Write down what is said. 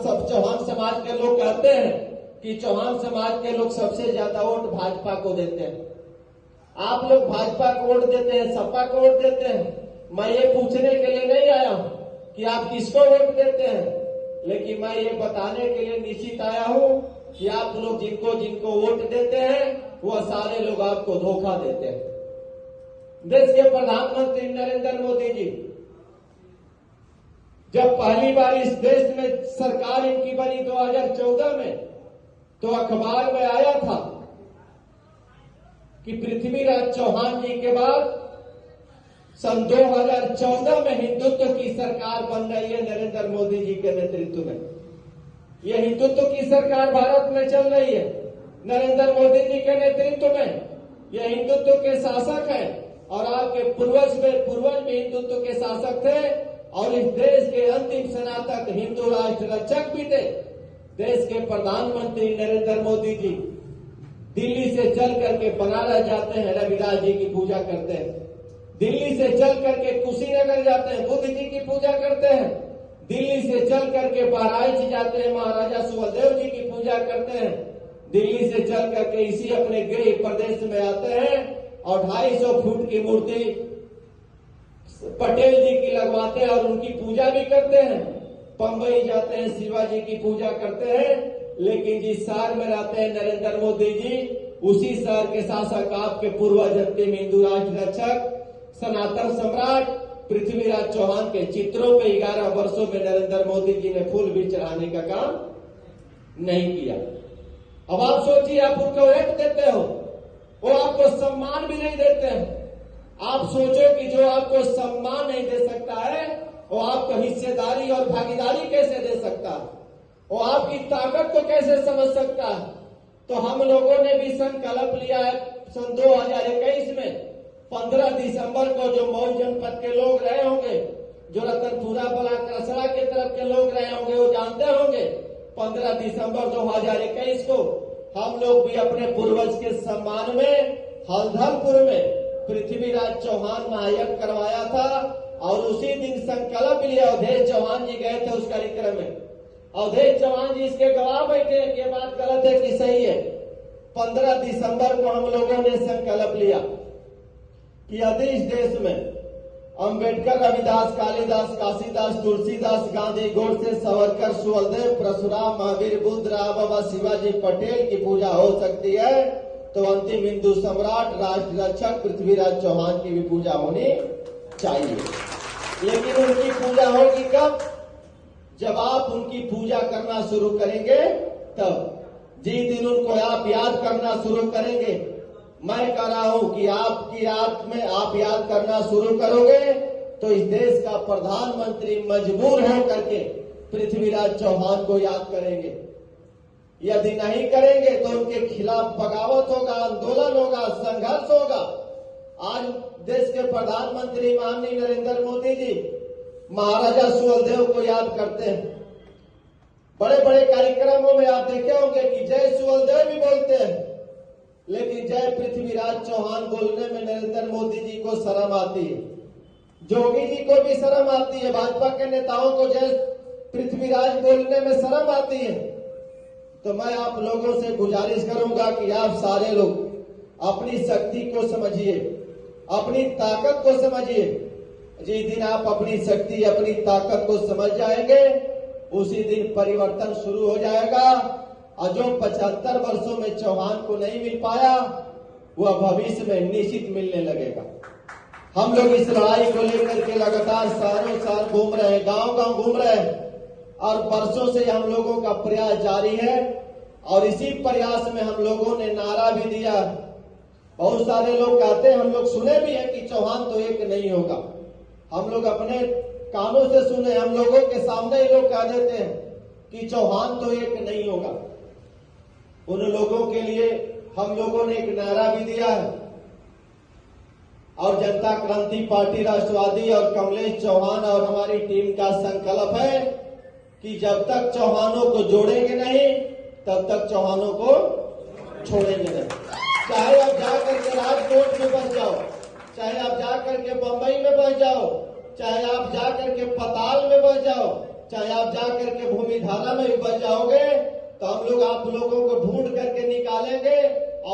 सब चौहान समाज के लोग कहते हैं कि चौहान समाज के लोग सबसे ज्यादा वोट भाजपा को देते हैं। आप लोग भाजपा को वोट देते हैं, सपा को वोट देते हैं। मैं ये पूछने के लिए नहीं आया हूं कि आप किसको वोट देते हैं, लेकिन मैं ये बताने के लिए निश्चित आया हूं कि आप लोग जिनको जिनको वोट देते हैं वह सारे लोग आपको धोखा देते हैं। देश के प्रधानमंत्री नरेंद्र मोदी जी जब पहली बार इस देश में सरकार इनकी बनी 2014 में, तो अखबार में आया था कि पृथ्वीराज चौहान जी के बाद सन 2014 में हिंदुत्व की सरकार बन रही है नरेंद्र मोदी जी के नेतृत्व में। यह हिंदुत्व की सरकार भारत में चल रही है नरेंद्र मोदी जी के नेतृत्व में। यह हिंदुत्व के शासक है और आपके पूर्वज भी हिंदुत्व के शासक थे और इस देश के अंतिम स्नातक हिंदू राष्ट्र रक्षक भी थे। देश के प्रधानमंत्री नरेंद्र मोदी जी दिल्ली से चल करके बनारस जाते हैं, रविदास जी की पूजा करते हैं। दिल्ली से चल करके कुशीनगर जाते हैं, बुद्ध जी की पूजा करते हैं। दिल्ली से चल करके बहराइच जाते हैं, महाराजा सुहेलदेव जी की पूजा करते हैं। दिल्ली से चल करके इसी अपने गृह प्रदेश में आते हैं और 250 फुट की मूर्ति पटेल जी की लगवाते हैं और उनकी पूजा भी करते हैं। बंबई जाते हैं, शिवाजी की पूजा करते हैं। लेकिन जिस शहर में रहते हैं नरेंद्र मोदी जी, उसी शहर के शासक आपके पूर्वज अंतिम हिंदू राष्ट्र रक्षक सनातन सम्राट पृथ्वीराज चौहान के चित्रों पे 11 वर्षों में नरेंद्र मोदी जी ने फूल भी चढ़ाने का काम नहीं किया। अब आप सोचिए, आप उनको वोट देते हो, वो आपको सम्मान भी नहीं देते हैं। आप सोचो कि जो आपको सम्मान नहीं दे सकता है वो आपको हिस्सेदारी और भागीदारी कैसे दे सकता है, वो आपकी ताकत को कैसे समझ सकता है। तो हम लोगों ने भी संकल्प लिया है सन 2021 में 15 दिसंबर को, जो मऊ जनपद के लोग रहे होंगे, जो रतनपुरा ब्लॉक रसड़ा के तरफ के लोग रहे होंगे वो जानते होंगे, 15 दिसंबर 2021 को हम लोग भी अपने पूर्वज के सम्मान में हल्दलपुर में पृथ्वीराज चौहान महायज्ञ करवाया था और उसी दिन संकल्प लिया। अवधेश चौहान जी गए थे उस कार्यक्रम में। अवधेश चौहान जी इसके गवाह बैठे हैं कि ये बात गलत है कि सही है। 15 दिसंबर को हम लोगों ने संकल्प लिया कि यदि इस देश में अंबेडकर, रविदास, कालिदास, काशीदास, तुलसीदास, गांधी, गोडसे, सावरकर, सुहेलदेव, परशुराम, महावीर, बुद्ध, राम बाबा, शिवाजी, पटेल की पूजा हो सकती है, तो अंतिम हिंदू सम्राट राष्ट्र रक्षक पृथ्वीराज चौहान की भी पूजा होनी चाहिए। लेकिन उनकी पूजा होगी कब? जब आप उनकी पूजा करना शुरू करेंगे तब। जिस दिन उनको आप याद करना शुरू करेंगे, मैं कह रहा हूं कि आपकी याद में आप याद करना शुरू करोगे तो इस देश का प्रधानमंत्री मजबूर हो करके पृथ्वीराज चौहान को याद करेंगे। यदि नहीं करेंगे तो उनके खिलाफ बगावत होगा, आंदोलन होगा, संघर्ष होगा। आज देश के प्रधानमंत्री माननीय नरेंद्र मोदी जी महाराजा सुहेलदेव को याद करते हैं। बड़े बड़े कार्यक्रमों में आप देखे होंगे कि जय सुहेलदेव भी बोलते हैं, लेकिन जय पृथ्वीराज चौहान बोलने में नरेंद्र मोदी जी को शर्म आती है, जोगी जी को भी शर्म आती है, भाजपा के नेताओं को जय पृथ्वीराज बोलने में शर्म आती है। तो मैं आप लोगों से गुजारिश करूंगा कि आप सारे लोग अपनी शक्ति को समझिए, अपनी ताकत को समझिए। जिस दिन आप अपनी शक्ति, अपनी ताकत को समझ जाएंगे, उसी दिन परिवर्तन शुरू हो जाएगा। और जो 75 वर्षों में चौहान को नहीं मिल पाया, वह भविष्य में निश्चित मिलने लगेगा। हम लोग इस लड़ाई को लेकर के लगातार शहरों शहर घूम रहे हैं, गांव गांव घूम रहे हैं और वर्षों से हम लोगों का प्रयास जारी है। और इसी प्रयास में हम लोगों ने नारा भी दिया। बहुत सारे लोग कहते हैं, हम लोग सुने भी हैं कि चौहान तो एक नहीं होगा। हम लोग अपने कानों से सुने, हम लोगों के सामने ही लोग कह देते हैं कि चौहान तो एक नहीं होगा। उन लोगों के लिए हम लोगों ने एक नारा भी दिया है और जनता क्रांति पार्टी राष्ट्रवादी और कमलेश चौहान और हमारी टीम का संकल्प है कि जब तक चौहानों को जोड़ेंगे नहीं तब तक चौहानों को छोड़ेंगे नहीं। चाहे आप जाकर के राजकोट में बस जाओ, चाहे आप जाकर के बंबई में बस जाओ, चाहे आप जाकर के पताल में बस जाओ, चाहे आप जा करके भूमि धारा में भी बच जाओगे तो हम लोग आप लोगों को ढूंढ करके निकालेंगे